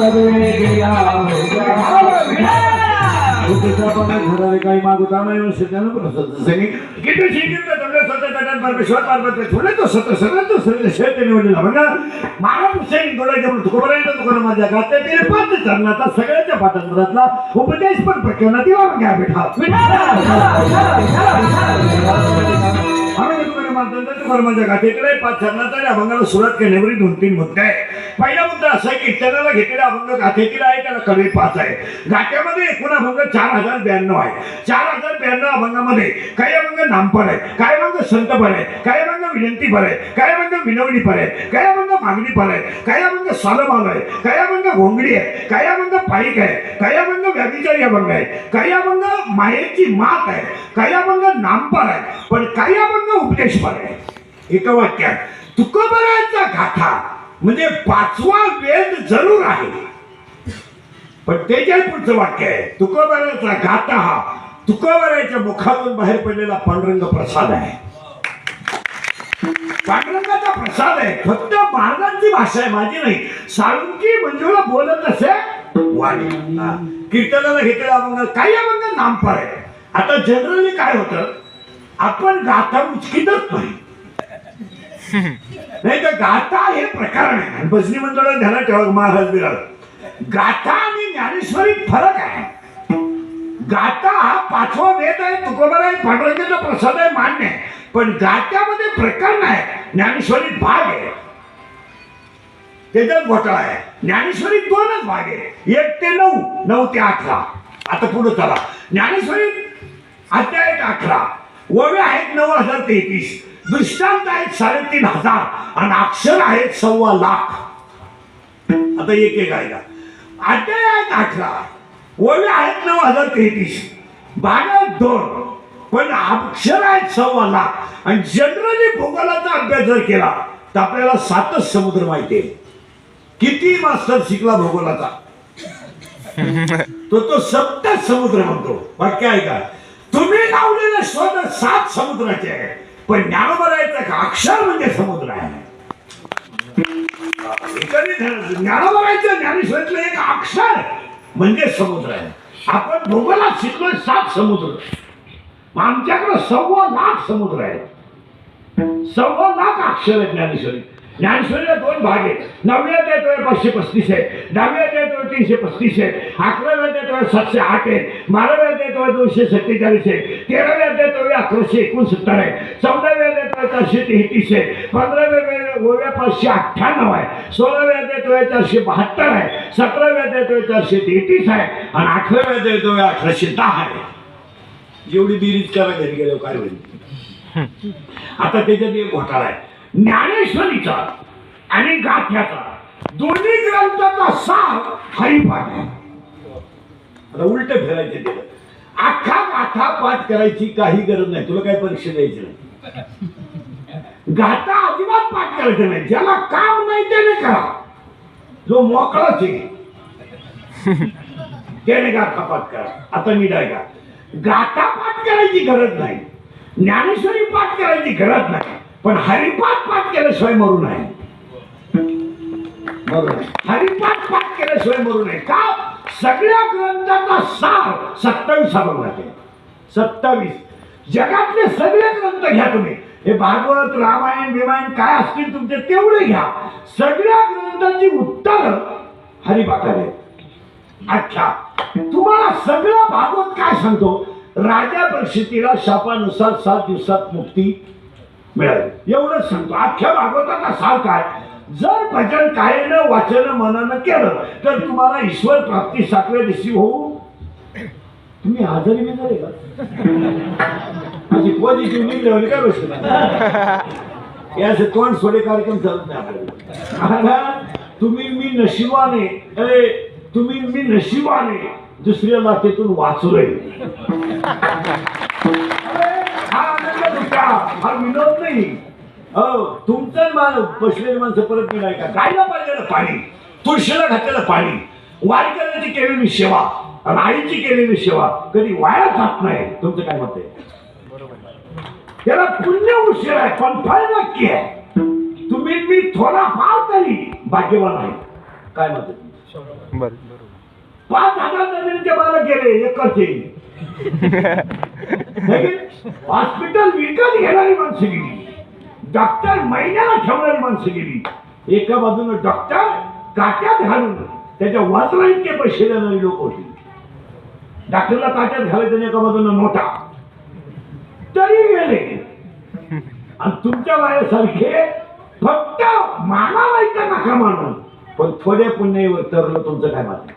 घराला काही मागवता नाही किती शिकित तुमच्या स्वतः परमेश्वर पार्वती थोडे तो सत सगळं तो सगळं शेत निवडलेला म्हणजे मला हुसेन थोड्याच्या तुकोबरायचं तुकोर माझ्या गात्या ते पाच चरणाचा सगळ्याच्या पाठांतरातला उपदेश पण प्रकरणात दिला घ्या बेटा माझ्या गाठीकडे पाच चरणाचा आणि अभंगाला सुरुवात करण्यावरी 2-3 मुद्दे आहे. पहिला मुद्दा असा आहे की कीर्तनाला घेतलेला अभंग गाठीतील आहे त्याला कवी 5 आहे. गाठ्यामध्ये एकूण अभंग 4092 आहे. 4092 अभंगामध्ये काही अभंग नामपर आहे, काही अभंग संतपर आहे, काही अभंग विनंतीपर आहे, काही अभंग विनवणीपर आहे, काही अभंग मागणीपर आहे, काही अभंग सालमाल आहे, काही अभंग घोंगडी आहे, काही अभंग पाईक आहे, काही अभंग व्याभिचारी अभंग आहे, काही अभंग मायेची मात आहे, काही अभंग नामपर आहे, पण काही अभंग उपदेशपर आहे. एका वाक्यात तुकोबरायचा गाथा म्हणजे 5वा वेद जरूर आहे, पण त्याच्या पुढचं वाक्य आहे तुकोबरायचा गाथा हा तुकोबरायच्या मुखातून बाहेर पडलेला पांडुरंग प्रसाद आहे. पांडुरंगाचा प्रसाद आहे. फक्त महाराजांची भाषा आहे, माझी नाही. साळुंकी मंजुळा बोलत असे वाणी कीर्तनाला घेतलेला अभंग काही अभंग नामपर आहे. आता जनरली काय होतं आपण गाथा उचकीतच नाही, नाही तर गाथा हे प्रकरण आहे. भजनी मंडळात ध्यानात ठेवा महाराज बिराज गाथा आणि ज्ञानेश्वरीत फरक आहे. गाथा हा 5वा वेद आहे, तुकोबराय पांडुरंगाचा प्रसाद आहे, मान्य आहे, पण गाथ्यामध्ये प्रकरण आहे, ज्ञानेश्वरीत भाग आहे, त्याच्यात घोटाळा आहे. ज्ञानेश्वरीत 2च भाग आहे, 1 ते 9, 9 ते 18. आता पुढे चला. ज्ञानेश्वरीत अध्याय 18 ओव्या आहेत 9033, दृष्टांत आहेत 3500 आणि अक्षर आहेत 1.25 लाख. आता एक आहे का. अध्याय आहेत 18, ओव्या आहेत 9033, भाग आहेत 2, पण अक्षर आहेत 1.25 लाख. आणि जनरली भूगोलाचा अभ्यास जर केला तर आपल्याला 7च समुद्र माहिती आहे. किती मास्टर शिकला भूगोलाचा तो 7 समुद्र म्हणतो. वाक्य आहे का तुम्ही लावलेले शोध 7 समुद्राचे आहे, पण ज्ञानोबरायचं अक्षर म्हणजे समुद्र आहे. ज्ञानोबरायचं ज्ञानेश्वरीतलं एक अक्षर म्हणजे समुद्र आहे. आपण भूगोलात शिकलोय 7 समुद्र, आमच्याकडे 1.25 लाख समुद्र आहे, 1.25 लाख अक्षर आहे ज्ञानेश्वरी. ज्ञानेश्वरीला 2 भाग आहेत. 9व्या अध्यायात 535 आहे, 10व्या अध्यायात 335 आहे, 11व्या अध्यायात 708 आहे, 12व्या अध्यायात 247 आहे, 13व्या अध्यायात 1169 आहे, 14व्या अध्यायात 433 आहे, 15व्या ओव्या 598 आहे, 16व्या अध्यायात 472 आहे, 17व्या अध्यायात 433 आहे आणि 18व्या अध्यायात 1810 आहे. जेवढी बेरीज करा घरी गेलो काय होईल. आता त्याच्यात एक घोटाळा आहे. ज्ञानेश्वरीचा आणि गाथ्याचा दोन्ही ग्रंथाचा सार हरिपाठ आहे. आता उलट फिरायचे ते अख्खा गाथा पाठ करायची काही गरज नाही, तुला काही परीक्षा द्यायची नाही. गाथा अजिबात पाठ करायचं नाही, ज्याला काम नाही त्याने करा, जो मोकळाच आहे त्याने गाथा पाठ करा. आता मी काय का गाथा पाठ करायची गरज नाही, ज्ञानेश्वरी पाठ करायची गरज नाही, पण हरिपाठ पाठ केल्याशिवाय मरू नये. हरिपाठ पाठ केल्याशिवाय मरू नये. का सगळ्या ग्रंथाचा सार 27 अभंगात आहे. 27 जगातले सगळे ग्रंथ घ्या तुम्ही, हे भागवत रामायण विमायण काय असतील तुमचे तेवढे घ्या, सगळ्या ग्रंथांची उत्तर हरिपाठात आहे. अच्छा तुम्हाला सगळं भागवत काय सांगतो, राजा परिस्थितीला शापानुसार 7 दिवसात मुक्ती मिळाली एवढंच सांगतो. अख्ख्या भागवताचा सार काय, जर भजन कायनं वाचन मनानं केलं तर तुम्हाला ईश्वर प्राप्ती 7व्या दिवशी होऊ. तुम्ही आजारी बिजारी का माझी पॉझिटिव्ह निघले काय बसले याचे तोंड सोडे कार्यक्रम चालत नाही आपल्याला. तुम्ही मी नशिबाने तुम्ही मी नशिबाने दुसऱ्या लाटेतून वाचलोय. हा आनंद दुसरा हा विनोद नाही. तुमचं बसलेली माणसं परत मिळाय का गायला पाहिजे पाणी, तुळशीला घातलेलं पाणी, वारकऱ्याची केलेली सेवा आणि आईची केलेली सेवा कधी वाया जात नाही. तुमचं काय मत आहे? त्याला पुण्य उशीर आहे पण फळ नक्की आहे. तुम्ही मी थोडा फार तरी भाग्यवान आहे. काय मत आहे? बर 5,000 जमिनीचे मालक गेले एकरचे. हॉस्पिटल विकत घेणारी माणसं गेली, डॉक्टर महिन्याला ठेवणारी माणसं गेली. एका बाजूने डॉक्टर काट्यात घालून त्याच्या वजना इतके पैसे देणारी लोक होती. डॉक्टरला काट्यात घालायचं एका बाजूने नोटा तरी गेले. आणि तुमच्या वयासारखे फक्त मानाला इतका नका मानून पण थोड्या पुण्यावर तरलं तुमचं काय मानलं.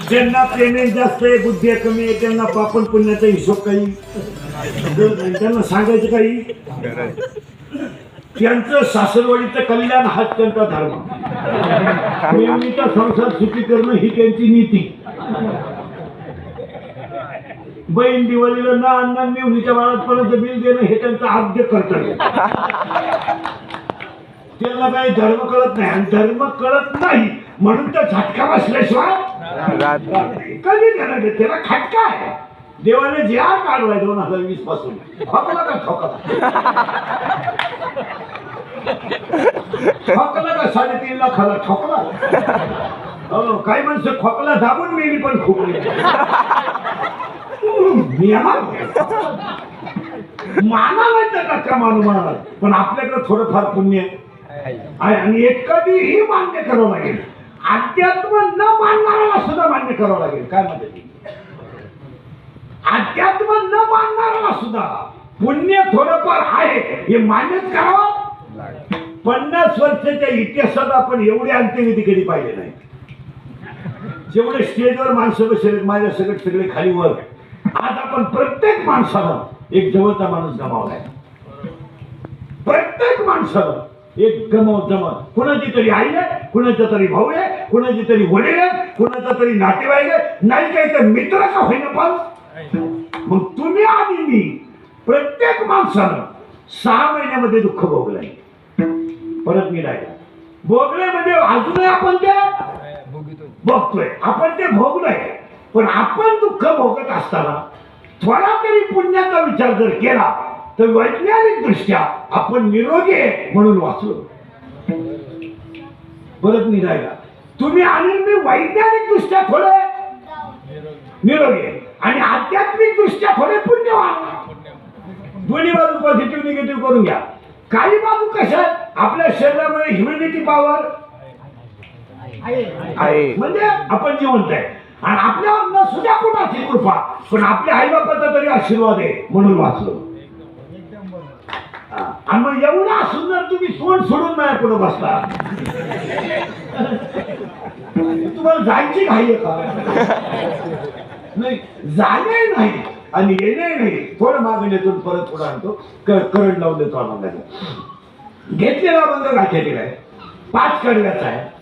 ज्यांना पेमेंट जास्त आहे, बुद्धी कमी आहे, त्यांना पापण पुण्याचा हिशोब काही, त्यांना सांगायचं काही, त्यांचं सासरवाडीचं कल्याण हाच त्यांचा धर्म. नेहमीचा संसार सुखी करणं ही त्यांची नीती. बहीण दिवाळीला ना अण्णा मेवणीच्या बाळातपणाचं बिल देणं हे त्यांचं आद्य कर्तव्य. त्यांना काही धर्म कळत नाही आणि धर्म कळत नाही म्हणून तर झटका बसल्याशिवाय कधी देणार. त्याला खटका आहे. देवाने जे आर काढलाय 2020 पासून ठोकला का ठोकला ठोकला का 3.5 लाखाला ठोकला. काही माणसं खोकला दाबून मेली पण खोकली. माना नाही तर का मानू म्हणाल पण आपल्याकडे थोडंफार पुण्य आहे आणि एक कधीही मान्य करावं लागेल. अध्यात्म न मानणाऱ्याला सुद्धा मान्य करावं लागेल. काय म्हणते अध्यात्म न मानणाऱ्याला सुद्धा पुण्य थोडंफार आहे हे मान्यच करावं. 50 वर्षाच्या इतिहासात आपण एवढे अंत्यविधी कधी पाहिले नाही. जेवढे स्टेजवर माणसं बसले माझ्या सगळे खाली वर. आज आपण प्रत्येक माणसाला एक जवळचा माणूस गमावलाय. प्रत्येक माणसाला एक जमा कुणाची तरी आई आहे, कुणाचा तरी भाऊ आहे, कुणाची तरी वडील आहे, कुणाचा तरी नातेवाईक आहे, नाही काही तर मित्र का होईना. पण मग तुम्ही आणि मी प्रत्येक माणसानं 6 महिन्यामध्ये दुःख भोगलंय. परत मी राहिला भोगले म्हणजे अजूनही आपण ते बघतोय, आपण ते भोगलोय. पण आपण दुःख भोगत असताना थोडा तरी पुण्याचा विचार जर केला तर वैज्ञानिक दृष्ट्या आपण निरोगी आहे म्हणून वाचलो. परत मी राहिला तुम्ही आणि मी वैज्ञानिक दृष्ट्या थोडे निरोगी आहे आणि आध्यात्मिक दृष्ट्या थोडे पुण्यवान. दोन्ही बाजू पॉझिटिव्ह निगेटिव्ह करून घ्या. काही बाजू कशा आपल्या शरीरामध्ये ह्युमिनिटी पॉवर आहे म्हणजे आपण जिवंत आहे आणि आपल्यावर सुद्धा कुणाची कृपा पण आपल्या आई बापाचा तरी आशीर्वाद आहे म्हणून वाचलो. आणि मग एवढा सुंदर तुम्ही तोंड सोडून माझ्या पुढे बसता. तुम्हाला जायची घाई आहे का? नाही जाणे नाही आणि येणे नाही. थोडं मागण्यातून परत पुढे आणतो. करंट लावून देतो आम्हाला. घेतलेला बंद गाठ्यातील आहे 5 कडव्याचा आहे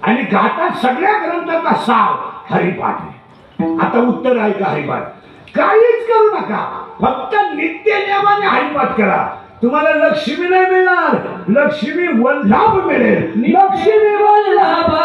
आणि गातात सगळ्या ग्रंथाचा सार हरिपाठ आहे. आता उत्तर आहे का हरिपाठ? काहीच करू नका, फक्त नित्य नियमाने हरिपाठ करा. तुम्हाला लक्ष्मी नाही मिळणार, लक्ष्मी वल्लाभ मिळेल. लक्ष्मी वल्लाभ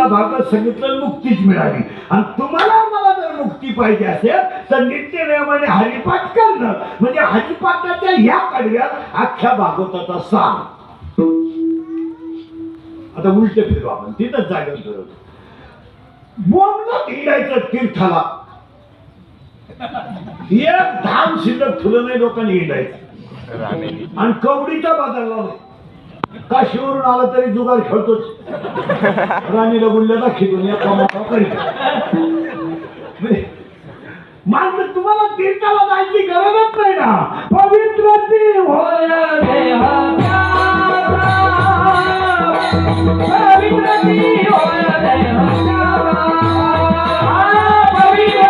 भागवत सांगितलं मुक्तीच मिळाली आणि तुम्हाला मला जर मुक्ती पाहिजे असेल तर नित्य नियमाने हरिपाठ करणं म्हणजे हरिपाठाच्या ह्या कडव्यात अख्ख्या भागवताचा सार. आता उलट फिरू आपण तिथंच जागेवर फिरवतो. बोंबलं हिंडायचं तीर्थाला, एक धाम शिल्लक फुलं नाही लोकांनी हिंडायचं आणि कवडीचा बाजार लावला. काशीवरून आला तरी जुगार खेळतोच. राणीला गुल्ल्याला खिदून या कामाला करीत. माणसं तुम्हाला तीर्थाला जायची गरजच नाही ना. पवित्र ती होय देहा पवित्र ती होय देहा पवित्र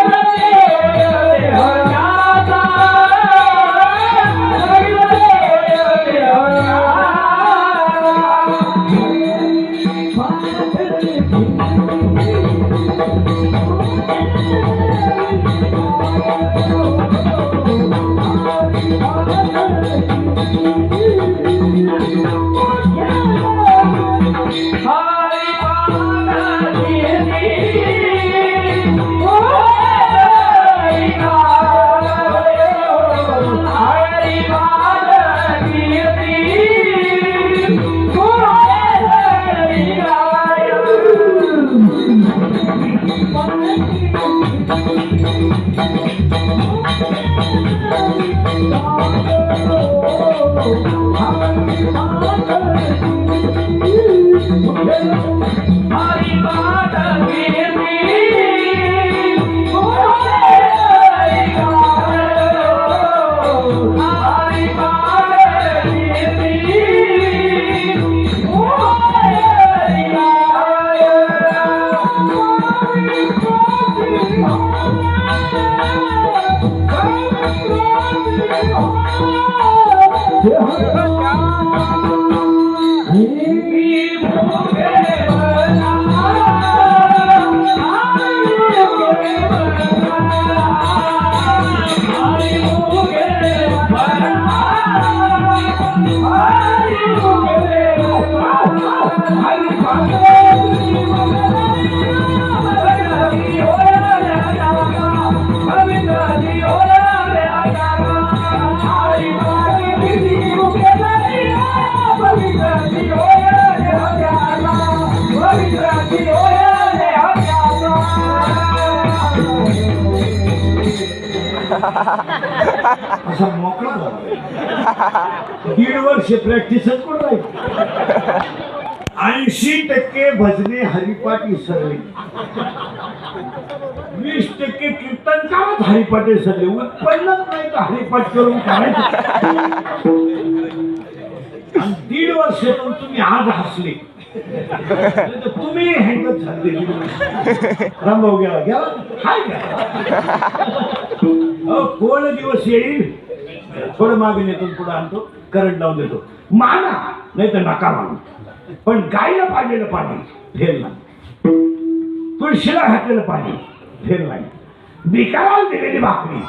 ती होय देहा असा मोकळा झाला. 1.5 वर्ष प्रॅक्टिसच करून राहील. 80% भजने हरिपाठ विसरले, 20% कीर्तनकारच हरिपाठ विसरले. उत्पन्नच नाही तर हरिपाठ करून काढायचं. आणि 1.5 वर्षातून तुम्ही आज हसले तुम्ही हँगच झाले. रामभाऊ गेला गेला हाय कोण दिवस येईल. थोडं मागे नेतो पुढे आणतो, करंट लावून देतो. माना नाही तर नका मानू, पण गायला पाजलेलं पाणी फेल नाही, तुळशीला घातलेलं पाणी फेल नाही, भिकाराला दिलेली भाकरी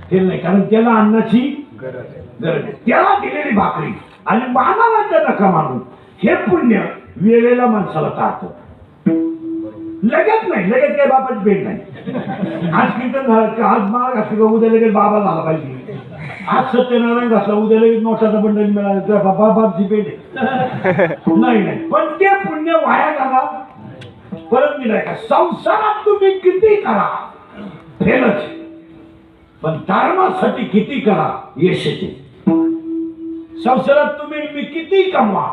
फेल नाही. कारण त्याला अन्नाची गरज आहे. त्याला दिलेली भाकरी आणि मानाला तर नका मानू. हे पुण्य वेळेला माणसाला तारतं. लगेच नाही, लगेच काही बाबाची भेट नाही. आज कीर्तन झालं, आज माळ घातली, उद्या लगेच बाबा झाला पाहिजे. आज सत्यनारायण घातला, उद्या लगेच नोटाचा बंडल मिळाला, बाबाची भेट नाही. नाही पण ते पुण्य वाया झाला परत मिळाय का. संसारात तुम्ही किती करा फेलच, पण धर्मासाठी किती करा यश येते. संसारात तुम्ही किती कमवा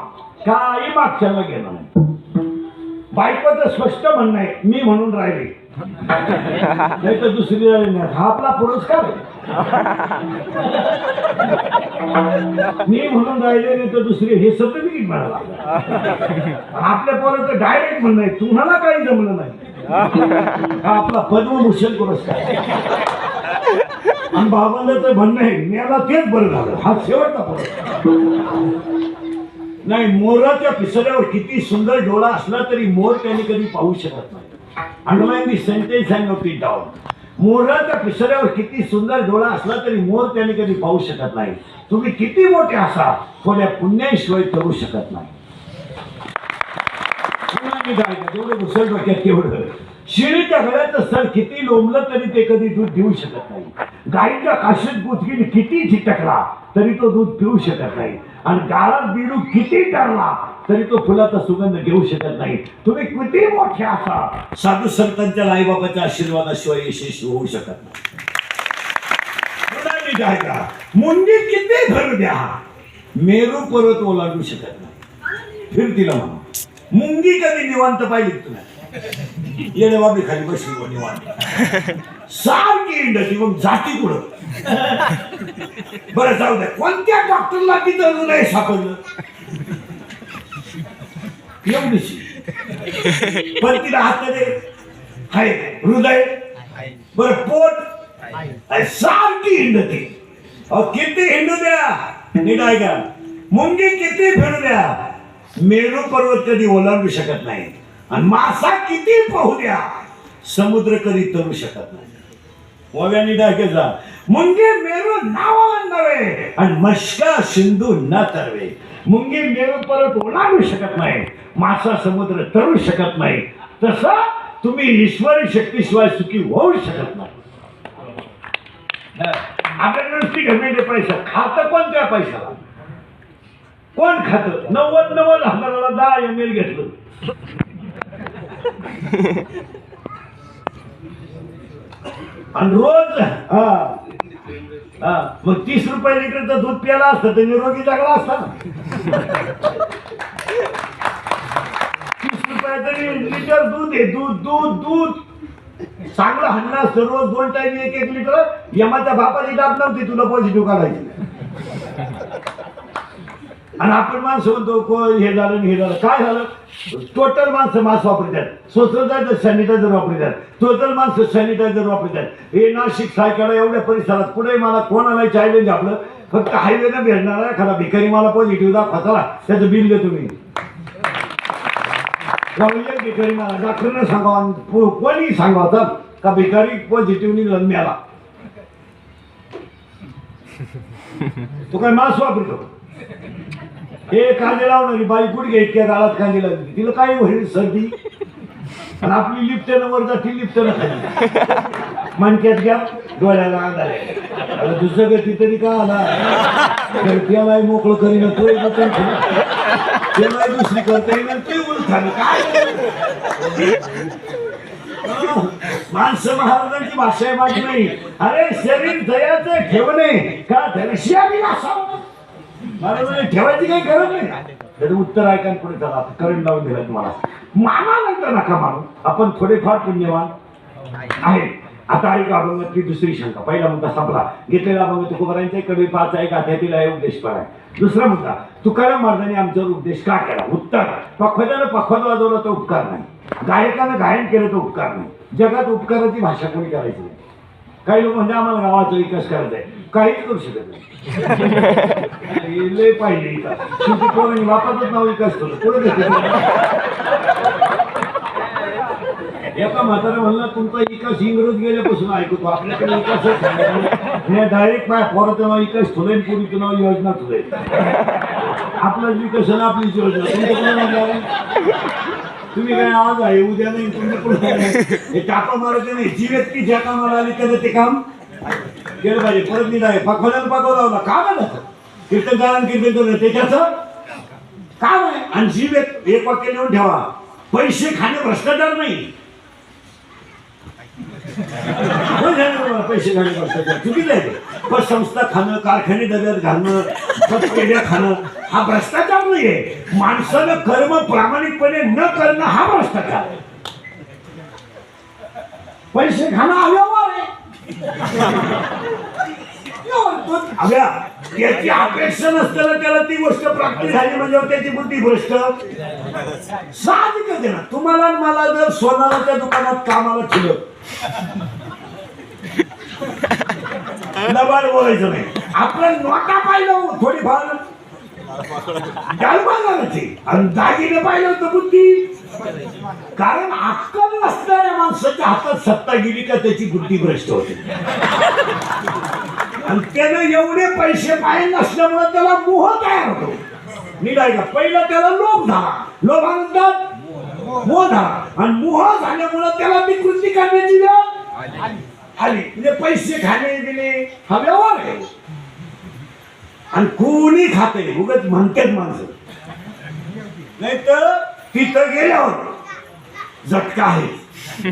काही मागच्याला गेलं नाही. बायकोचं स्पष्ट म्हणणं आहे मी म्हणून राहिले नाही तर दुसरी राहिली नाही. हा आपला पुरस्कार आहे. मी म्हणून राहिले नाही तर दुसरी हे सर्टिफिकेट मिळाला. आपल्या पोराचं डायरेक्ट म्हणणं आहे तुम्हाला काही जमलं नाही. हा आपला पद्मभूषण पुरस्कार. आणि बाबांचं म्हणणं आहे मला तेच बरं झालं. हा शेवटचा पुरस्कार नाही. मोराच्या पिसऱ्यावर किती सुंदर डोळा असला तरी मोर त्यांनी कधी पाहू शकत नाही. Underline the sentence and note it down. मोराच्या पिसऱ्यावर किती सुंदर डोळा असला तरी मोर त्यांनी कधी पाहू शकत नाही. तुम्ही किती मोठे असा थोड्या पुण्याशिवाय करू शकत नाही. जेवढे मुसळ डोक्यात तेवढं शिळीच्या गळ्याचं सर किती लोंबलं तरी ते कधी दूध देऊ शकत नाही. गाईच्या काशीत गुदगीन किती झिटकला तरी तो दूध पिऊ शकत नाही. आणि गाळात बिडू किती टरला तरी तो फुलाचा सुगंध घेऊ शकत नाही. तुम्ही किती मोठे असा साधू संतांच्या आईबाबाच्या आशीर्वादाशिवाय यशस्वी होऊ शकत नाही. मुंगी किती भरू द्या मेरू पर्वत ओलांडू शकत नाही. फिर तिला म्हणा मुंगी कधी निवांत पाहिजे तुला येणे बाबी खाली बसली निवांत सारखी इंडती मग जाती कुठं. बरं जाऊ द्या कोणत्या डॉक्टरला तिथं नाही सापडलं एवढीशी पण तिला हाताने हाय हृदय बरं पोट सारखी हिंडते. किती हिंडू द्या नीट ऐका मुंगी किती फिरू द्या मेरू पर्वत कधी ओलांडू शकत नाही. आणि मासा किती पाहू द्या समुद्र कधी तरू शकत नाही. ओव्यानी डाकेचा मुंगी मेरू नावा नव्हे आणि मस्का सिंधू न तरवे. मुंगी मेरू पर्वत ओलांडू शकत नाही मासा समुद्र तरू शकत नाही. तसं तुम्ही ईश्वरी शक्तीशिवाय सुखी होऊ शकत नाही. आपल्याकडे नुसती घमेंडे पैसा खात कोणत्या पैशाला कोण खात 90,000 10 ml घेतलं आणि रोज मग 30 रुपये लिटरचं दूध प्यायला असतं तर निरोगी जागला असता ना. 30 रुपयाचं लिटर दूध आहे. दूध दूध दूध चांगलं हाणलं असतं रोज 2 टाइम 1-1 लिटर. यमाच्या बापाची डाब नव्हती तुला पॉझिटिव्ह काढायची. आणि आपण माणसं म्हणतो हे झालं हे झालं काय झालं. टोटल माणसं मास्क वापरतात. स्वतंत्र सॅनिटायझर वापरतात. टोटल माणसं सॅनिटायझर वापरतात. हे नाशिक सायकाला एवढ्या परिसरात पुढे मला कोणाला चॅलेंज आपलं फक्त हायवेला भेटणार एखादा भिकारी मला पॉझिटिव्ह दाखवा चला त्याचं बिल देतो मी. भिकारी मला डॉक्टरने सांगावं कोणी सांगावं का भिकारी पॉझिटिव्ह निघाला मिळाला. तो काय मास्क वापरतो. हे कांदे लावणारी बाई गुडघे इतक्या गाळात कांदे लागली तिला काय होईल सर्दी आणि आपली लिफ्टनं वर जाती लिफ्टनं खाली मनक्यात घ्या डोळ्याला अंधार दुसरं गती तरी का आला त्याला मोकळं करीन त्याला दुसरी करता येईल ते उलट झालं काय. माणसं महाराजांची भाषा आहे माझी नाही. अरे शरीर दयाचं ठेवणे का धनशिया असावं महाराजांनी ठेवायची काही गरज नाही. त्याचं उत्तर ऐका पुढे चला करंट लावून दिला तुम्हाला. मानानंतर नका मानू आपण थोडेफार पुण्यवान आहे. आता ऐका अभंगातली दुसरी शंका. पहिला मुद्दा संपला. घेतलेला अभंग तुकोबारांच्या कडे 5 आहे गाथ्यातील आहे उपदेश पण आहे. दुसरा मुद्दा तुकाराम महाराजांनी आमच्यावर उपदेश का केला. उत्तर पखवाद्यानं पखवाद वाजवला तो उपकार नाही. गायकानं गायन केलं तो उपकार नाही. जगात उपकाराची भाषा कोणी करायची नाही. काही लोक म्हणजे आम्हाला गावाचा विकास करायचा आहे काहीच करू शकत नाही. लय पाहिजे शेवटी कोणी वापरतच नाव विकास करतो पुढे एका म्हातारा म्हणला तुमचा विकास इंग्रज गेल्यापासून ऐकतो आपल्याकडे विकास डायरेक्ट पाय पोराचं नाव विकास ठुले पुरीचं नाव योजना ठुले. आपलाच विकास आहे आपलीच योजना. तुम्ही काय आज आहे उद्या नाही तुम्ही पुढे हे टाका मारायचं नाही. जी व्यक्ती ज्या कामाला आली त्याचं ते काम केलं पाहिजे. परत मी आहे पखवाद्याला पाठवा लावला काम आहे ना कीर्तन कारण कीर्तन करणं त्याच्याचं काम आहे. आणि जी व्यक्ती एक वाक्य लिहून ठेवा पैसे खाणे भ्रष्टाचार नाही. पैसे खाणे भ्रष्टाचार चुकीचं आहे. पण संस्था खाणं कारखाने डब्यात घालणं पेढ्या खाणं हा भ्रष्टाचार नाहीये. माणसानं कर्म प्रामाणिकपणे न करणं हा भ्रष्टाचार आहे. पैसे खाणं अव्यवहार आहे. याची अपेक्षा नसताना त्याला ती गोष्ट प्राप्त झाली म्हणजे त्याची बुद्धी भ्रष्ट साहजिकच आहे ना. तुम्हाला मला जर सोनाराच्या दुकानात कामाला ठेवलं लबाड बोलायचं नाही. आपलं नोटा पाहिलं थोडीफार आणि दागिने पाहिलं होतं बुद्धी. कारण अक्कल नसणाऱ्या माणसाच्या हातात सत्ता गेली का त्याची बुद्धी भ्रष्ट होते. आणि त्यानं एवढे पैसे पाहिजे नसल्यामुळे त्याला मोह तयार होतो. नीट आहे का. पहिला त्याला लोभ झाला. लोभानंतर मोह झाला आणि मोह झाल्यामुळं त्याला ती कृती करण्याची वेळ आली. म्हणजे पैसे खाणे दिले हा व्यवहार आहे. आणि कोणी खाते उगाच म्हणतात माणसं, नाही तर तिथं गेल्यावर झटका आहे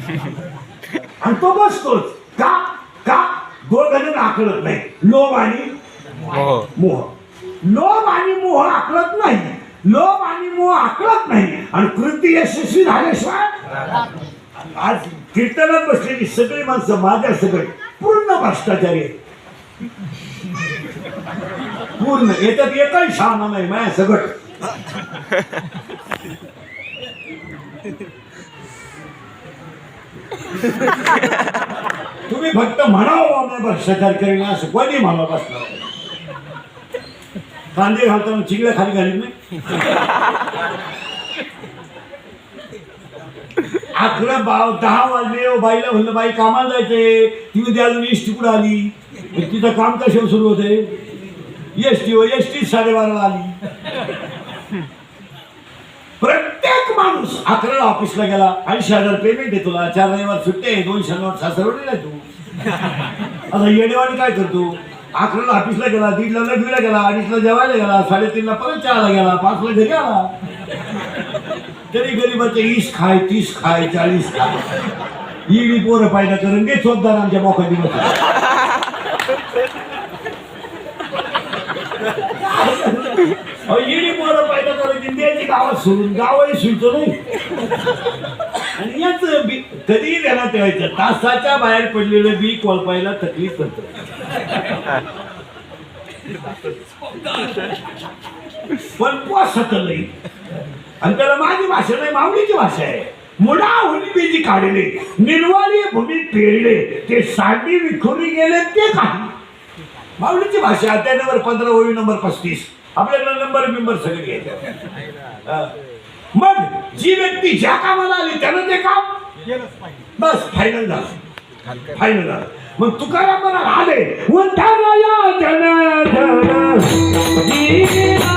आणि तो बसतोच. का का दोघांना आकलत नाही. लोभ आणि मोह. लोभ आणि मोह आकलत नाही. लोभ आणि मोह आकलत नाही आणि कृती यशस्वी झाल्याशिवाय. आज कीर्तनात बसलेली सगळी माणसं माझ्या सगळे पूर्ण भ्रष्टाचारी आहेत. पूर्ण याच्यात एकही शहाणा नाही माझ्या सगळं. तुम्ही फक्त म्हणावं आम्हाला भ्रष्टाचार करेल असं कोणी म्हणा बसणार. कांदे घालताना चिंगड्या खाली घालीत नाही. 10 वाजले बाईला म्हणलं बाई कामाला जायचंय. ती उद्या अजून एसटी कुठं आली. तिचं काम कशावर सुरू होते. एसटी 12:30 आली. प्रत्येक माणूस 11ला ऑफिसला गेला. 80,000 पेमेंट आहे तुला. 4 रविवार सुट्टे 2 शनिवार सासरवडीला तू. आता येडेवाणी काय करतो. 11ला ऑफिसला गेला, 1:30ला लग्नीला गेला, 2:30ला जेवायला गेला, 3:30ला परत चहाला गेला, 5ला घरी आला. तरी गरीबाचे 20 खाय 30 खाय 40 खाय. इडी पोरं पायदा करून घे चोपदार आमच्या मोका दिवस. इडी पोरं पायदा करून द्यायची गावात सोडून. गावही सुटतो नाही. आणि याच कधीही ध्यानात ठेवायचं. तासाच्या बाहेर पडलेलं बी कोळपायला तकलीफ करत. पण पोसत नाही. आणि त्याला माझी भाषा नाही माऊलीची भाषा आहे. मुडा होली बीजी काढले निर्वाणी भूमी पेरले ते साडी विखुरी गेले ते काही. माऊलीची भाषा. त्या नंबर 15 ओळी नंबर 35. आपल्याला नंबर बिंबर सगळे घ्यायचे. मग जी व्यक्ती ज्या कामाला आली त्यानं ते काम बस फायनल झालं. फायनल झालं. मग तुकाराम म्हणाला आले उद्धरया जनार्दन जीवा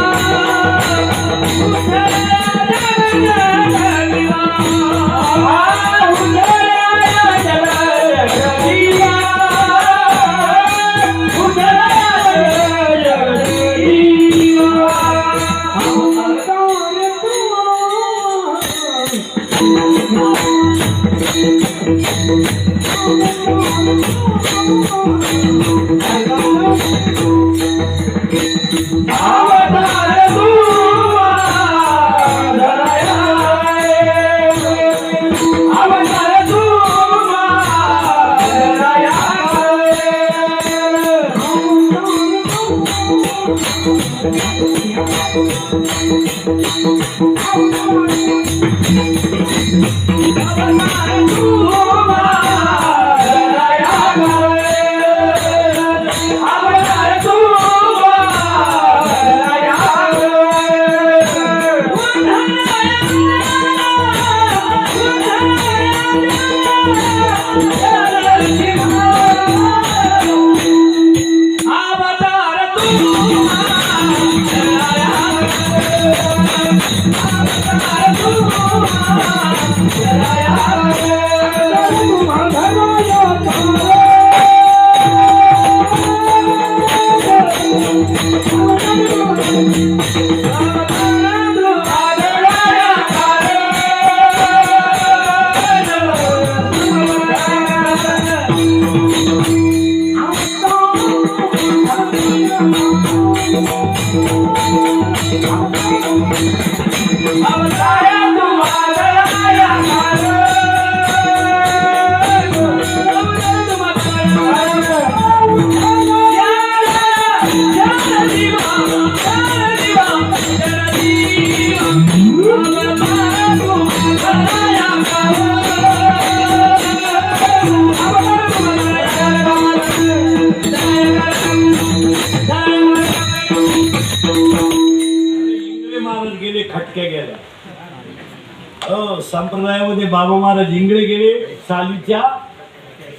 संप्रदायामध्ये बाबा महाराज इंगळे गेले. सालीच्या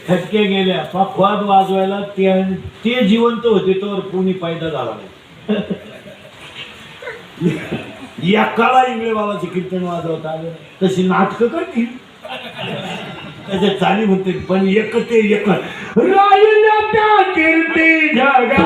खटके गेल्या. पखवाद वाजवायला ते जिवंत होते तर कोणी फायदा झाला नाही. एकाला इंगळे बाबाचे कीर्तन वाजवता आलं तशी नाटकं करतील त्याच्या चाली म्हणते पण एक ते एक राहिल्या त्या कीर्ती जगा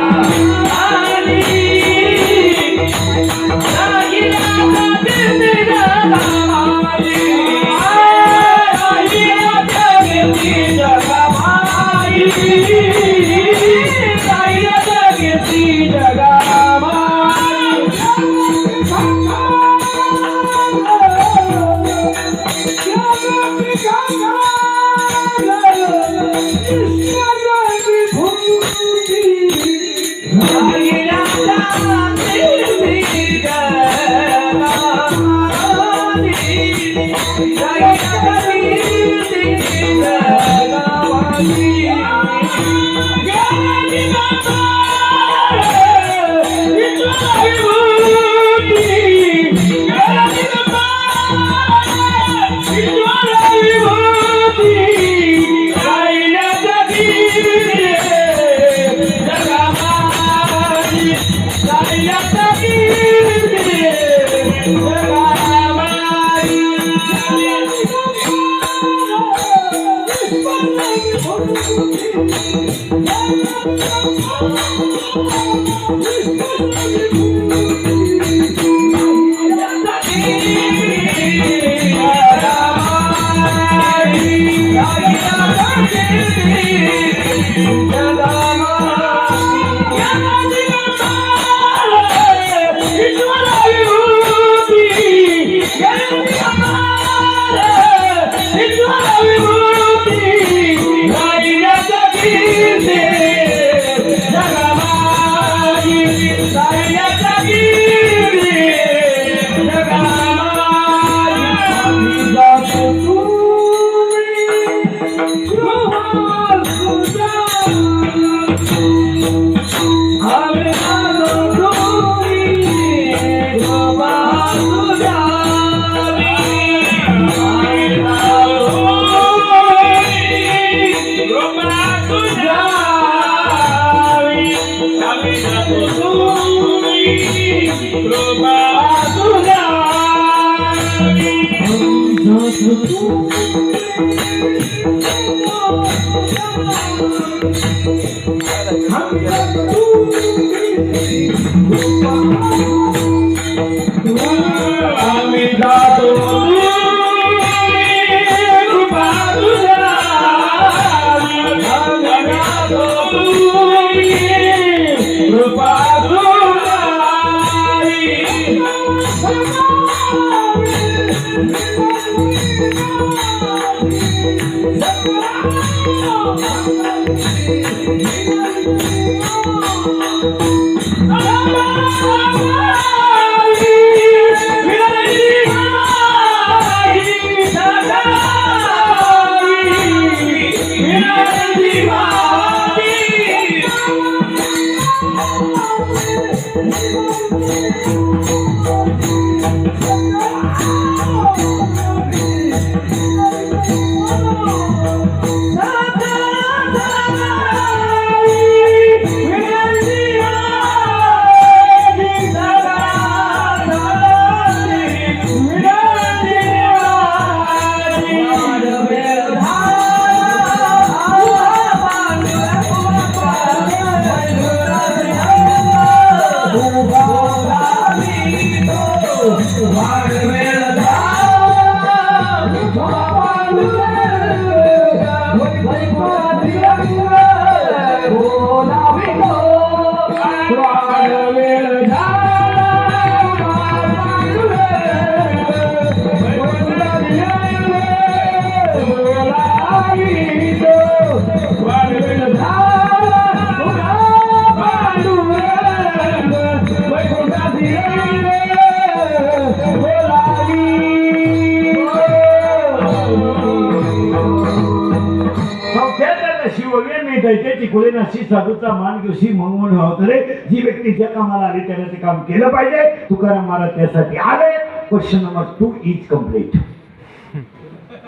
साधूचा मान घेऊशी म्हणून होत रे जी व्यक्ती ज्या कामाला आली त्याने ते काम केलं पाहिजे. तुकाराम महाराज त्यासाठी आले. Question number 2 is complete.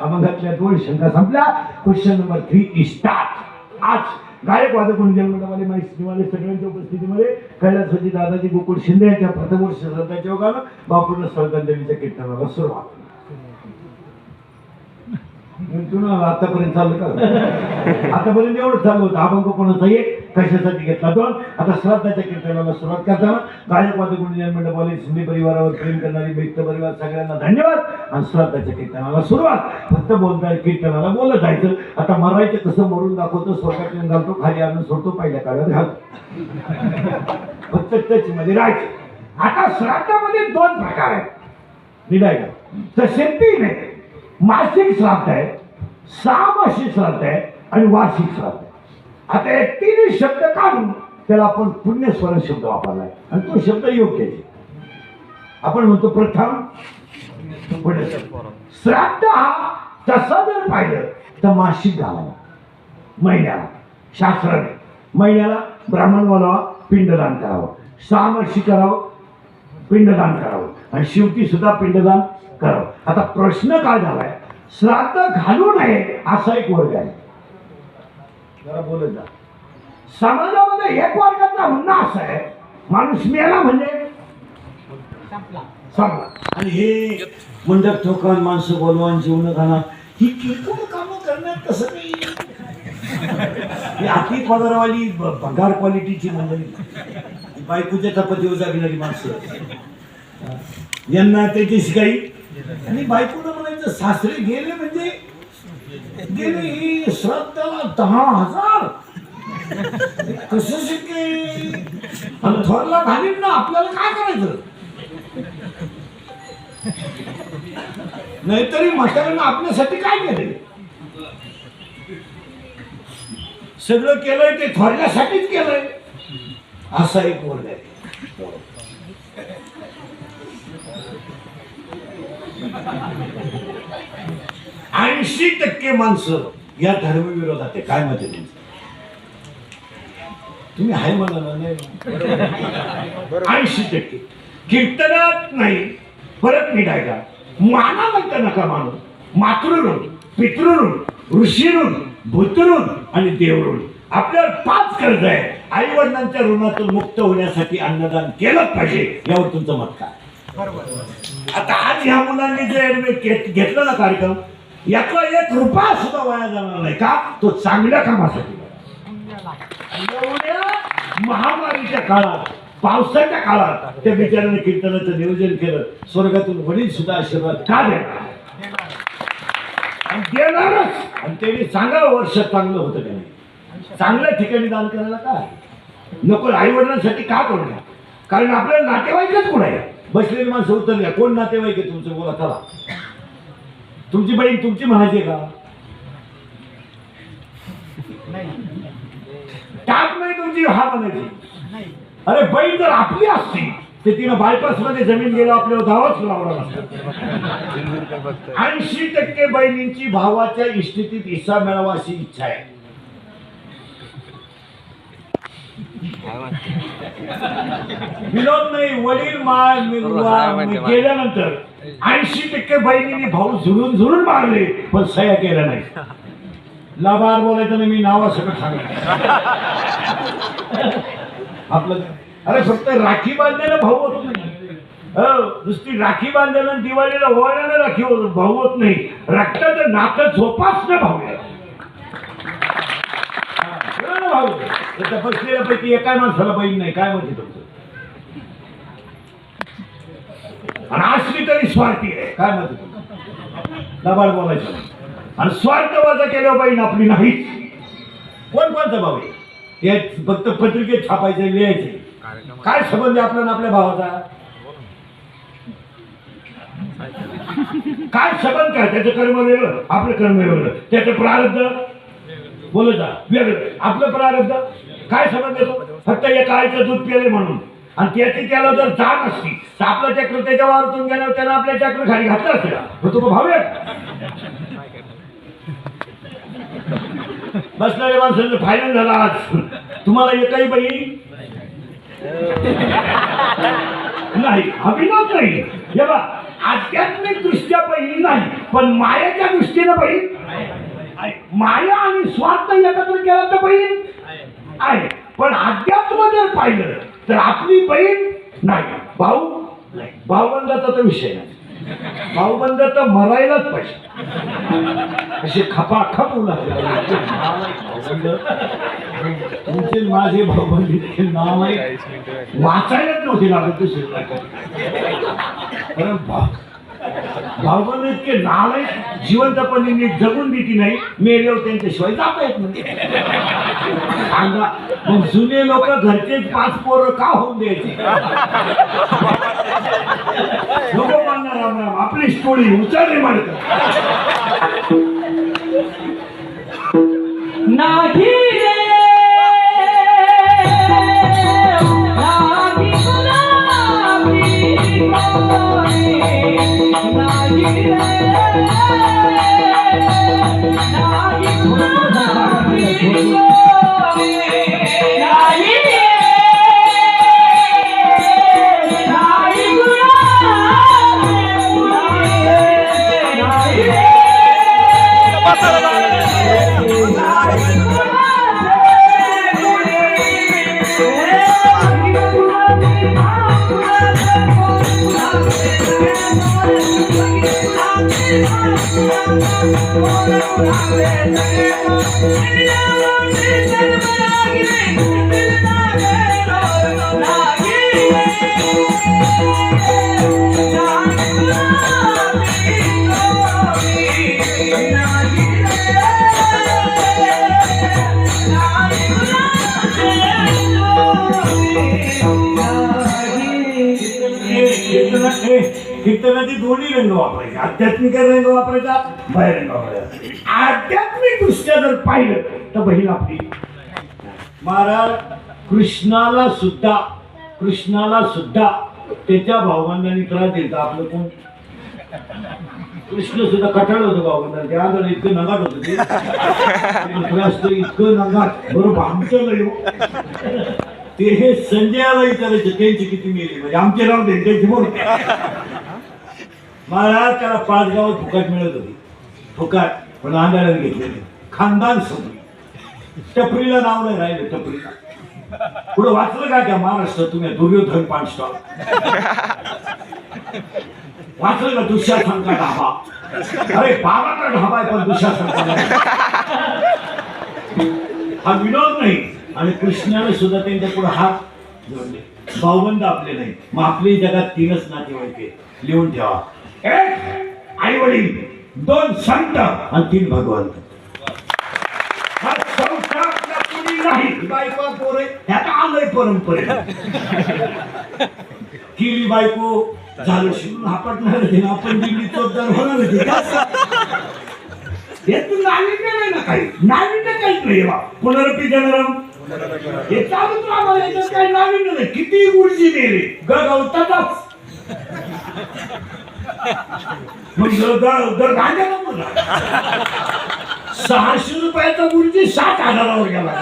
अभंगातल्या 2 शंका संपल्या. Question number 3 is start. आज गायक वादक मंडळावाले माहितीवाले सगळ्यांच्या उपस्थितीमध्ये कैलासवासी दादाजी गोकुळ शिंदे यांच्या प्रथमवर्ष श्रद्धाच्या योगानं बापूर्ण श्रद्धांजलीच्या कीर्तनाला सुरुवात. तुला आतापर्यंत चाललं का? आतापर्यंत एवढं चालू होतं. अभंग कोणाचा एक, कशासाठी घेतला दोन. आता श्राद्धाच्या कीर्तनाला सुरुवात करताना गायक वादक मंडळावाले शिंदे परिवारावर प्रेम करणारी व्यक्त परिवार सगळ्यांना धन्यवाद. आणि श्राद्धाच्या कीर्तनाला सुरुवात. फक्त बोलता कीर्तनाला बोलत जायचं. आता मरायचं कसं मरून दाखवतो, स्वर्गात येऊन घालतो, खाली आणून सोडतो, पहिल्या काळात घालतो. फक्त टच मध्ये राहायचं. आता श्राद्धामध्ये दोन प्रकार आहेत. निघाय का तसे तीन आहे. मासिक श्राद्ध आहे, सामासिक श्राद्ध आहे आणि वार्षिक श्राद्ध आहे. आता हे तिन्ही शब्द काढून त्याला आपण पुण्यस्मरण शब्द वापरलाय आणि तो शब्द योग्य आहे. आपण म्हणतो प्रथम श्राद्ध हा तसा जर पाहिलं तर मासिक घालावा, महिन्याला शास्त्राने महिन्याला ब्राह्मण बोलावा, पिंडदान करावं, सामासिक करावं, पिंडदान करावं आणि शेवटी सुद्धा पिंडदान करावं. आता प्रश्न काय झालाय, श्राद्ध घालू नये असा एक वर्ग आहे. जरा बोलत जा. समाजामध्ये एक वर्गाचा म्हणणं असं आहे, माणूस मेला म्हणजे संपला. आणि हे मंडप ठोकान, माणसं बोलवान, जेवण खाणं, ही किरकोळ कामं करण्यात कसं काही ही अति पगारवाली पगार क्वालिटीची मंडळी, बायकोच्या चपातीवर जागणारी माणसं, यांना त्याची काही. आणि बायकोनं म्हणायचं सासरे गेले म्हणजे गेले, ही श्राद्धाला 10,000 कसं शक्य. आणि थोरला घालीन ना, आपल्याला काय करायचं. नाहीतरी म्हाताऱ्यानं आपल्यासाठी काय केलं, सगळं केलंय ते थोरल्यासाठीच केलंय. असा एक वर्ग आहे. 80% माणसं या धर्मविरोधात आहे. काय मत आहे तुमचं? तुम्ही हाय म्हणाला नाही. 80% कीर्तनात नाही. परत निघायला माना म्हणता नका मानू. मातृऋण, पितृऋण, ऋषीऋण, भूतऋण आणि देवऋण. आपल्याला 5 कर्ज आहे. आई वडिलांच्या ऋणातून मुक्त होण्यासाठी अन्नदान केलं पाहिजे. यावर तुमचं मत काय? आता आज ह्या मुलांनी जे घेतलं ना कार्यक्रम, याचा 1 रुपया सुद्धा वाया जाणार नाही का? तो चांगल्या कामासाठी. एवढ्या महामारीच्या काळात, पावसाच्या काळात त्या बिचाराने कीर्तनाचं नियोजन केलं. स्वर्गातून वडील सुद्धा आशीर्वाद का देणार आणि देणारच. आणि त्यांनी सांगावं वर्ष चांगलं होतं का नाही. चांगल्या ठिकाणी दान करायला काय नको. आई वडिलांसाठी का करू नये. कारण आपल्याला नातेवाईकच कोण आहे. बसलेली माणसं उतरल्या, कोण नातेवाईक आहे तुमचं बोला. चला, तुमची बहीण तुमची म्हणायची का? टाक नाही तुमची, हा म्हणायची. अरे बहीण जर आपली असती तर तिनं बायपास मध्ये जमीन गेलं, आपल्याला धावाच लावला नसता. 80% बहिणींची भावाच्या इष्टितीत हिस्सा मिळावा अशी इच्छा आहे. विनोद नाही. वडील गेल्यानंतर 80% बहिणींनी भाऊ झुरून झुरून मारले, पण सह्या केल्या नाही. लाभार बोलायचं नाही, मी नावासकट सांगायचं आपलं. अरे फक्त राखी बांधलेला भाऊ होत नाही. नुसती राखी बांधलेला दिवाळीला ओवाळ्याला राखी भाऊ होत नाही. रक्ताचं नातं झोपासणं भाऊ आहे. भाऊ बसलेल्यापैकी एका माणसाला बहीण नाही. काय म्हणते तुमचं? आणि असली तरी स्वार्थी आहे. काय म्हणते तुमचं? लबाड बोलायचं. आणि स्वार्थ वजा केल्यावर बहीण आपली नाहीच. कोणता भाऊ आहे? हे फक्त पत्रिकेत छापायचे, लिहायचे. काय संबंध आहे आपला आपल्या भावाचा? काय संबंध काय? त्याचं कर्म वेगळं, आपलं कर्म वेगळं. त्याचं प्रारब्ध बोलत जा वेगळं, आपलं प्रारब्ध. काय संबंध येतो? फक्त एका आईचं दूध पिले म्हणून. आणि त्याची त्याला जर जाण असती तर आपलं चक्र त्याच्या वावरतून गेल्यावर त्याला आपल्या चक्र खाली घातलं असतं. तो भाऊ आहे. बसणाऱ्या माणसांचं फायनल झाला आज. तुम्हाला एकही बहीण नाही, अभिनव नाही. हे बघ, आध्यात्मिक दृष्ट्या बहीण नाही, पण मायाच्या दृष्टीनं बहीण. माया आणि स्वार्थ एकत्र केला तर बहीण. आहे. पण अध्यात्म जर पाहिलं तर आपली बहीण नाही, भाऊ नाही. भाऊबंदाचा तर विषय नाही. भाऊबंद तर मरायलाच पाहिजे. असे खपाखप तुमचे माझे भाऊबंद इतके नाव आहे वाचायलाच नव्हते लागत दुसरे. भाऊबंद इतके नाव आहे, जिवंतपणे नीट जगून देती नाही, मेल्यावर त्यांच्याशिवाय जाता येत नाही. सांगा मग जुने लोक घरचेच 5 पोरं का होऊन द्यायचे? नको म्हणणार राम राम, आपली स्टोरी उचलली म्हणत नाही रे, नाही गुलाबी कोणी, नाही रे, नाही गुलाबी कोणी, नाही रे, नाही गुलाबी कोणी, नाही रे. कीर्तनाचे दोन्ही रंग वापरायचे, आध्यात्मिक रंग वापरायचा, बाहेर रंग वापरायचा. आध्यात्मिक दृष्ट्या जर पाहिलं तर बहीण आपली. महाराज कृष्णाला सुद्धा त्याच्या भावबंधांनी त्रास देत. आपलं कोण? कृष्ण सुद्धा कटाळ होतं भावबंधांना. त्या आधार इतकं नगाट होतं ते त्रास, इतकं नगाट बरोबर आमचं ते हे संजयाला विचारायचं त्यांची किती मेली, म्हणजे आमचे राव त्यांची बोल. महाराज त्याला 5 गावात फुकट मिळत होती, फुकट, पण आंधळ्याने घेतलेले. खानदान संपली. टपरीला नाव नाही राहिलं. टपरीला पुढे वाचलं का त्या महाराष्ट्रात तुम्ही? दुर्योधन पान स्टॉल वाचलं का? दुःशासनचा ढाबा. अरे बाबाचा ढाबा आहे पण दुःशासनचा हा विनोद नाही. आणि कृष्णाने सुद्धा त्यांच्या पुढे हात जोडले. भाऊबंद आपले नाही, मग आपली जगात 3च नातेवाईक लिहून ठेवा. एक आई वडील, 2 संत आणि 3 भगवंत. हा संसारातला कुणी नाही. बायको पोरे ह्याचा आलंय परंपरे. केली बायको झालं शिवून हापटणार, आपण दिल्ली चोपदार होणार हे तू नाविन्य नाही ना काही. नाविन्य काहीच नाही. पुनरपी जनरम हे चालूच राहणार. याच्यात काही नाविन्य नाही. किती ऊर्जी नेले गवतातच. मग दर गांजाला बोला 600 रुपयाचा ऊर्जी 7,000वर गेला.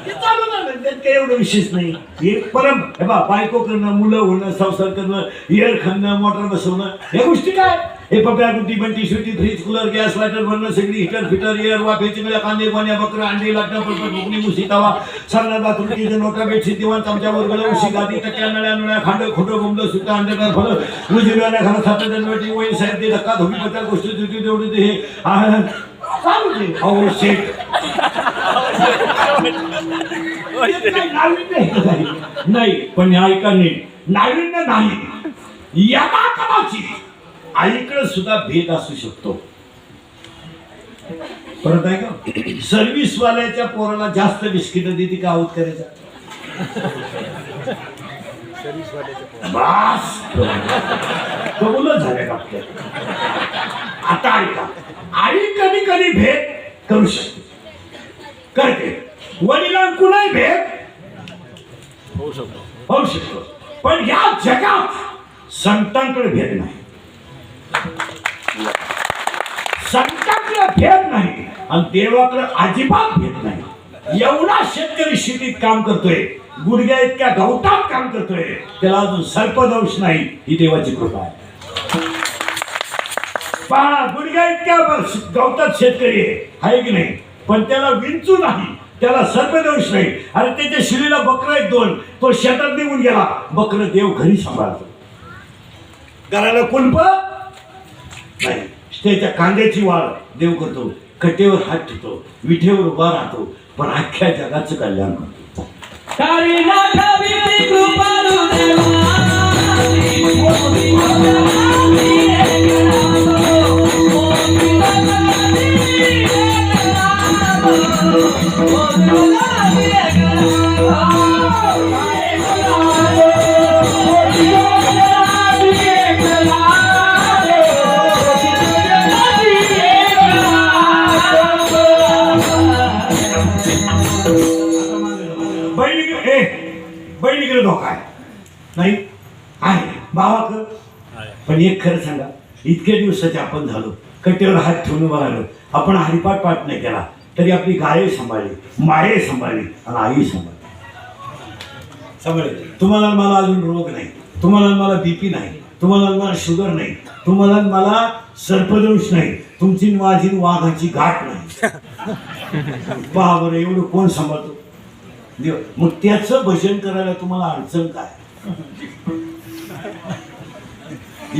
ते चालू ना, त्यात काही एवढं विशेष नाही. हे बायको करणं, मुलं होणं, संसार करणं, एअर खाणं, मोटर बसवणं, या गोष्टी काय? हे पप्या गुटी बंटी शुटी फ्रीज कूलर गॅस लायटर भरणं, सगळी हिटर फिटर एअर वाफेची मिळ्या, कांदे पाण्या बकरं अंडी लागणं, पटपट भुकणी मुशी तवा सरणार बाथरूम किचन नोटा बेडशीट दिवाण चमच्या वर्गळ उशी गादी टक्या नळ्या नळ्या खांड खोटं बोंबलं सुद्धा अंडरकार फळं रुजिरवाण्या घरात सात जनवटी वैन साहेब ते धक्का धोकी पत्या गोष्टी तुटी तेवढी ते हे चालू दे. अहो शेट नाही, पण ऐका नाही, नाविन्य नाही. याला कदाचित आईकडे सुद्धा भेद असू शकतो. परत आहे का? सर्व्हिस वाल्याच्या पोराला जास्त बिस्किट देते का आऊत करायचा? बस कबूलच झाले का आपल्या? आता ऐका, आई कधी कधी भेद करू शकते, करते. वडिलांकडूनही भेद होऊ शकतो, पण या जगात संतांकडे भेद नाही. संतांकडे भेद नाही आणि देवाकडे अजिबात भेद नाही. एवढा शेतकरी शेतीत काम करतोय, गुडघ्या इतक्या गवतात काम करतोय, त्याला अजून सर्पदंश नाही. ही देवाची कृपा आहे. पहा, गुडघ्या इतक्या गवतात शेतकरी आहे की नाही, पण त्याला विंचू नाही, त्याला सर्पदोष नाही. अरे त्याच्या शिलीला बकरं आहेत 2, तो शेतात निघून गेला, बकरं देव घरी सांभाळतो. घराला कुंप नाही, त्याच्या कांद्याची वाढ देव करतो, कटेवर हात ठेवतो, विठेवर उभा राहतो, पण अख्ख्या जगाचं कल्याण करतो. तारी नाथावी कृपालू बहिणीकडे धोका आहे नाही आहे भावाकडं. पण एक खरं सांगा, इतक्या दिवसाचे आपण झालो, कट्ट्यावर हात ठेवून उभा राहिलो, आपण हरिपाठ पाठ नाही केला तरी आपली गाये सांभाळली, माये सांभाळली आणि आई सांभाळली. तुम्हाला मला अजून रोग नाही, तुम्हाला मला बीपी नाही, तुम्हाला मला शुगर नाही, तुम्हाला मला सर्पदोष नाही, तुमची माझी वाघाची गाठ नाही. पहा बरं, एवढं कोण सांभाळतो देव. मग त्याचं भजन करायला तुम्हाला अडचण काय?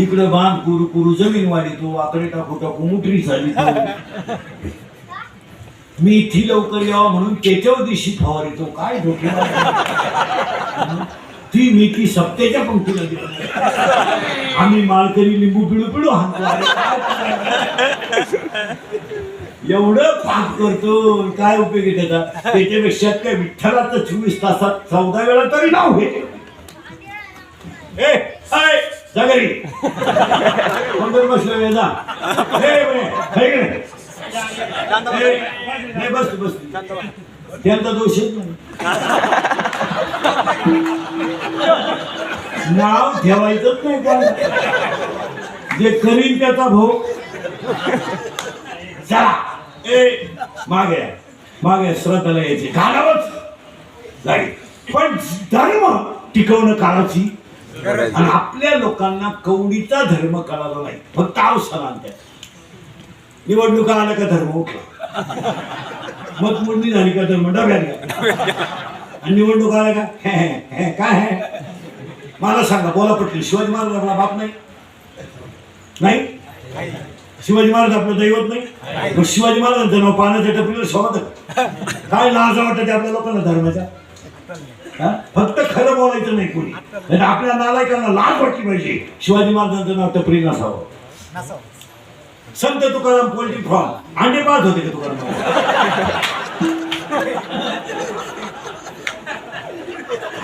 इकडं बांध कुरू कुरू जमीन वाढीतो, आकडे टाकू टाकू मुठरी झाली. मी इथे लवकर यावं म्हणून त्याच्यावर दिवशी फवारितो. काय डोके ती मेथी सप्त्याच्या पंक्तीला दिली. आम्ही माळकरी लिंबू पिळू पिळू हाणतो. एवढं पाप करतो, काय उपयोग आहे त्याचा? त्याच्यापेक्षा काय विठ्ठलाचं 24 तासात 14 वेळा तरी नाव घे. जागरी बसलो जा. बस बस, त्यांचा दोष नाही. नाव ठेवायचंच नाही पण जे करीन त्याचा भोग. चला मागे मागे श्रद्धाला यायचे घालावच लागेल. पण धर्म टिकवणं काळाची आणि आपल्या लोकांना कवडीचा धर्म कळाला नाही, फक्त अवसरांत. निवडणुका आल्या का धर्म उठला, मतमोजणी झाली का धर्म डब्यात, आणि निवडणुका आल्या का काय आहे. मला सांगा, बोला पटली, शिवाजी महाराज आपला बाप नाही? नाही, शिवाजी महाराज आपलं दैवत नाही? मग शिवाजी महाराजांचं नाव पाण्याच्या टपरीवर शोभत काय लाज वाटते आपल्या लोकांना धर्माच्या? फक्त खरं बोलायचं नाही कोणी, नाही आपल्या नालायकांना लाज वाटली पाहिजे. शिवाजी महाराजांचं नाव टपरी नसावं. संत तुकाराम पोल्ट्री फार्म अंडे पाहत होते का तुकाराम?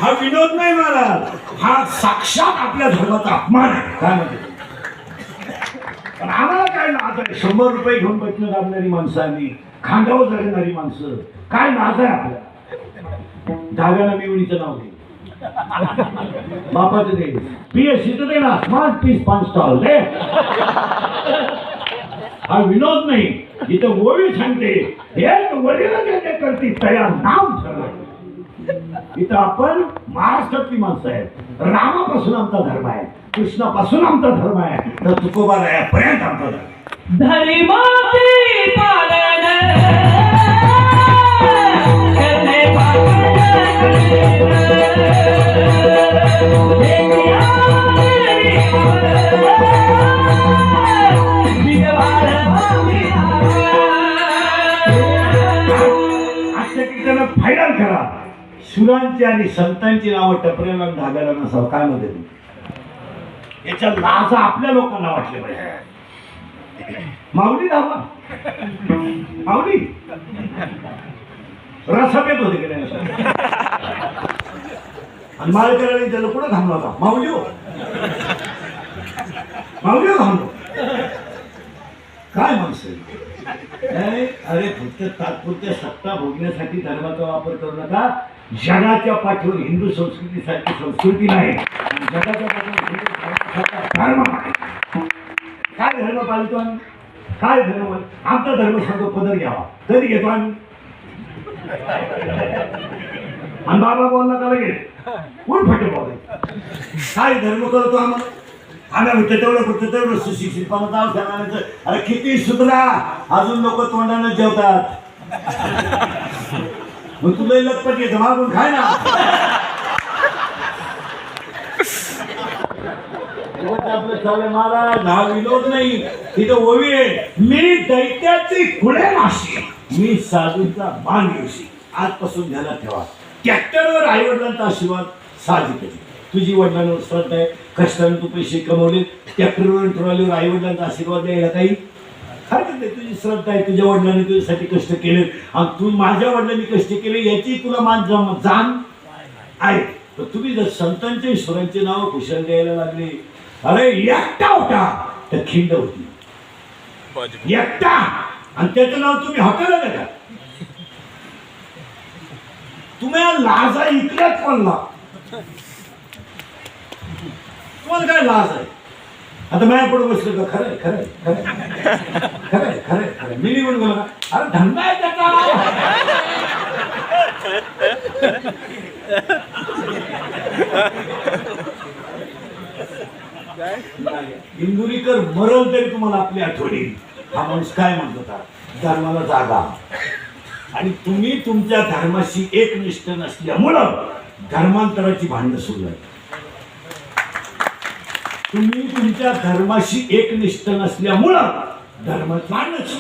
हा विनोद नाही महाराज, हा साक्षात आपल्या धर्माचा अपमान आहे. काय म्हणते? पण आम्हाला काय नाद आहे? 100 रुपये घेऊन बसणं लागणारी माणसांनी, खांद्यावर जगणारी माणसं, काय नाद आहे आपल्या? धाव्याला मिवणीचं नाव दे, बापाचं दे, पीएससीचं दे ना, स्मार्ट पीस 5 स्टॉल दे. हा विनोद नाही, इथं ओळी सांगते, हे वडील जे करते तयार नाव ठरलं. इथं आपण महाराष्ट्रातली माणसं आहेत. रामापासून आमचा धर्म आहे, कृष्णापासून आमचा धर्म आहे, तर तुकोबा पर्यंत आमचा धर्म. धर्माची पालन करणे फायनल करा. सुरांची आणि संतांची नावं टपऱ्याला धाग्याला नसावं. काय मध्ये याच्या लाजा आपल्या लोकांना वाटले पाहिजे. माऊली धावा, माऊली रसापेत होते की नाही? आणि माळकऱ्याने त्याला कुठं थांबला होता? माऊली हो, माऊली हो थांबलो. काय माणसं? अरे फक्त तात्पुरत्या सत्ता भोगण्यासाठी धर्माचा वापर करू नका. जगाच्या पाठीवर हिंदू संस्कृतीसारखी संस्कृती नाही, जगाच्या पाठीवर धर्म आहे. काय धर्म पाळतो आम्ही? काय धर्म? आमचा धर्म सांगतो पदर घ्यावा, तरी घेतो आम्ही. आणि बाबा बोलला का लगेच कोण फटे बोलाय? काय धर्म करतो आम्हाला? आम्ही म्हणतो तेवढं फक्त तेवढं सुशिक्षितपणा नाव सांगायचं. अरे किती सुधरा, अजून लोक तोंडानं जेवतात. मग तुला लपट येतं मागून खाय ना. आपलं चालू महाराज हा विनोद नाही, तिथं ओवी आहे. मी दैत्याची खुळे माशी, मी साधूचा मान घेऊशी. आजपासून ध्यानात ठेवा, ट्रॅक्टरवर आई वडिलांचा आशीर्वाद साहजिक आहे. तुझी वडिलांवर श्रद्धा आहे, कष्टाने तू पैसे कमवले, ट्रॅक्टरवर ट्रॉलीवर आई वडिलांचा आशीर्वाद द्यायला काही हरकत नाही. तुझी श्रद्धा आहे, तुझ्या वडिलांनी तुझ्यासाठी कष्ट केले आणि तू माझ्या वडिलांनी कष्ट केले याची तुला जाण आहे. पण तुम्ही जर संतांच्या ईश्वरांचे नाव कुशल द्यायला लागले, अरे एकटा होता तर खिंड होती, एकटा, आणि त्याचं नाव तुम्ही हॉटेल का? तुम्ही लाजा इकल्यात कोणला? तुम्हाला काय लाज आहे? आता माझ्या पुढे बसलं का? खरंय खरंय खरंय खरंय खरंय खरंय मी निघून गेलो का? अरे धंदा आहे त्याचा. इंदुरीकर मरण तरी तुम्हाला आपली आठवण येईल. हा माणूस काय म्हणत होता? धर्माला जागा. आणि तुम्ही तुमच्या धर्माशी एकनिष्ठ नसल्यामुळं धर्मांतराची भांडणं सुरू आहे. तुम्ही तुमच्या धर्माशी एकनिष्ठ नसल्यामुळं धर्माचं भांडणच.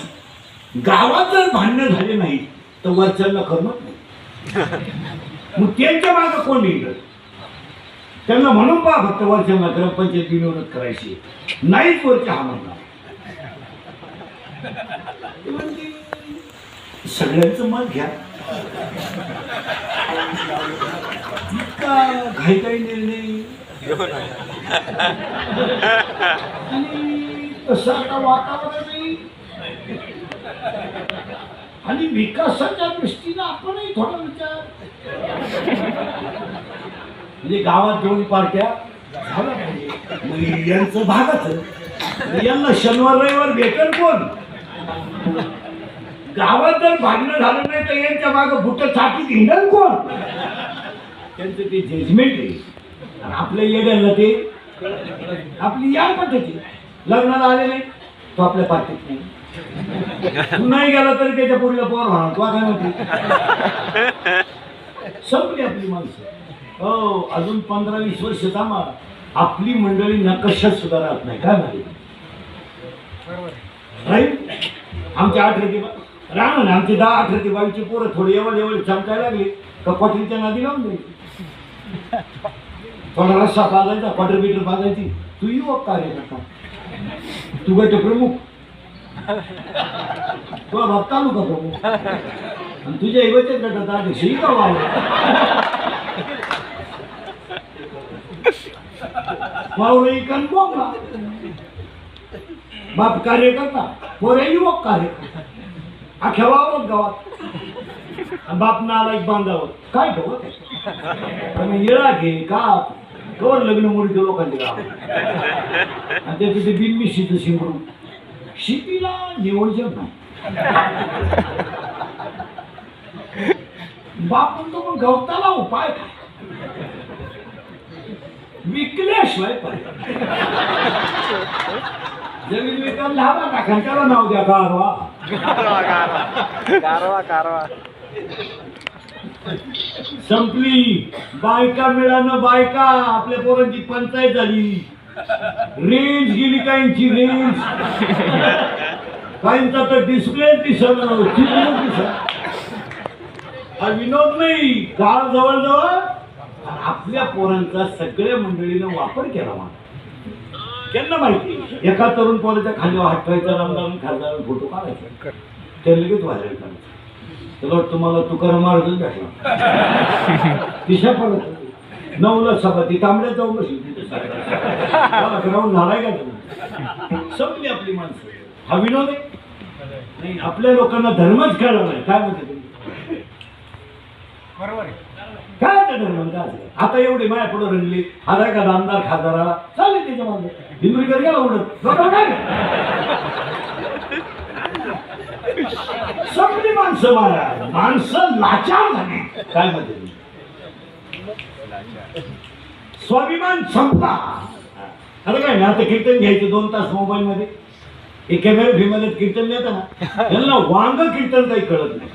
गावात जर भांडणं झाले नाही तर वरच्यांना करमत नाही. मग त्यांच्या मागं कोण येईल? त्यांना म्हणून पहा फक्त वरच्यांना ग्रामपंचायत विनोद करायची नाहीच वरच्या हा म्हणणार. सगळ्यांचं मत घ्या. इतका घाईघाई निर्णय आणि तसं आता वातावरण नाही. आणि विकासाच्या दृष्टीनं आपणही थोडा विचार. म्हणजे गावात दोन पार्ट्या झाल्या पाहिजे. मग यांचं भागाच. यांना शनिवार रविवार भेटेल कोण? गावात जर भांडणं झालं नाही तर यांच्या मागं बुट छातीत हिंडल कोण? त्यांचं ते जजमेंट आहे. आणि आपल्या येड्यांना ते आपली या पद्धती. लग्नाला आले नाही तो आपल्या पार्टीत नाही. तू नाही गेला तरी त्याच्या पोरीला पोर होणार. तू काय म्हणते? संपली आपली माणसं. हो, अजून 15-20 वर्ष थांबा, आपली मंडळी नकशात सुधारत नाही. काय माहिती राईट? आमचे 18 राहणार ना, आमचे 10-18 22ची पोरं थोडी एवढे चमकायला लागली का क्वाटरीच्या नादी लावून द्यायची. थोडा रस्सा पाजायचा, क्वाटर बिटर पाजायची. तू युवक कार्यकर्ता, तू गट प्रमुख, तुला बाप तालुका प्रमुख, आणि तुझ्या बचत गटाचा अध्यक्ष ही का वावरे कण बोंबला. बाप कार्यकर्ता, पोरे युवक कार्यकर्ता, अख्या वावरात गावात बाप नाला एक बांधावं. काय ठेवत येळा घे का कवर लग्न मोडीचं लोकांचे गाव. आणि ते तिथे बिनमिशीचं शिंपडू. शिपीला निवडजन नाही. बाप म्हणतो पण गवताला उपाय काय? विकल्याशिवाय पाहिजे. जमीन विकायला लावा टाका, त्याला नाव द्या गारवा. संपली. बायका मिळालं. बायका आपल्या पोरांची पंचायत झाली. रेंज गेली काहींची. रेंज काहींचा तर डिस्प्ले दिसत. हा विनोद नाही. काळ जवळजवळ आपल्या पोरांचा सगळ्या मंडळीनं वापर केला. मला त्यांना माहिती एका तरुण पोराच्या खांद्यावर हात ठेवायचा, आमदार खासदार फोटो काढायचा, ते लगेच व्हायरल करायचं. त्याला तुम्हाला तुकाराम महाराजच भेटला. दिशा पडत 9ला सभा ती तांबड्यात जाऊन बसली. ग्राउंड झालाय का तुम्ही? संपली आपली माणसं. हा विनोद आहे नाही. आपल्या लोकांना धर्मच कळला नाही. काय म्हणते तुम्ही? बरोबर आहे. काय त्या धर्म काय? आता एवढे माया पुढे रंगले. आता का आमदार खासदाराला चालेल त्याच्या मागे हिंदुरीकर गेला उडत. संपली माणसं. मारा माणसं लाचार झाली. काय म्हणते तुम्ही? स्वाभिमान संपला. आता काय ना, आता कीर्तन घ्यायचं 2 तास मोबाईल मध्ये. एक कॅमेरा फ्री मध्ये कीर्तन देतं ना, त्यांना वांग कीर्तन काही कळत नाही.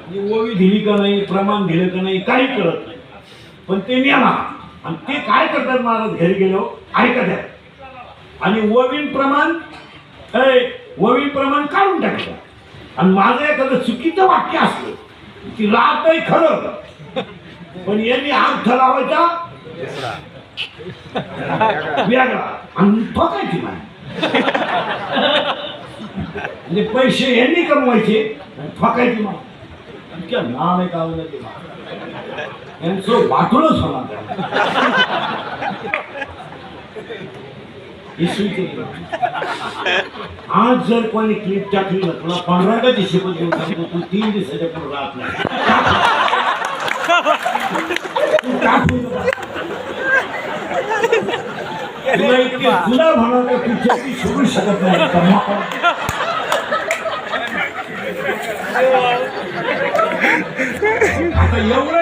आणि ओवी दिली का नाही, प्रमाण दिलं का नाही, काही कळत नाही. पण ते नेला आणि ते काय करतात महाराज घरी गेलो ऐकत आहे आणि ओवीन प्रमाण काढून टाकतात. आणि माझं एखादं चुकीचं वाक्य असलं की राहत नाही खरं, पण यांनी अर्थ लावायचा वेगळा आणि ठोकायची नाही. म्हणजे पैसे यांनी कमवायचे आणि ठोकायची मा इतक्या नाम आहे का यांचं वाटूनच होणार. आज जर कोणी क्लिप टाकली ना तुला 15 का शपथ घेऊन टाकतो, तू 3 दिवसाच्या पुढे राहत नाही. तू टाकू नका. तुला इतके तुला म्हणा का तुझ्या ती सोडू शकत नाही. आता एवढं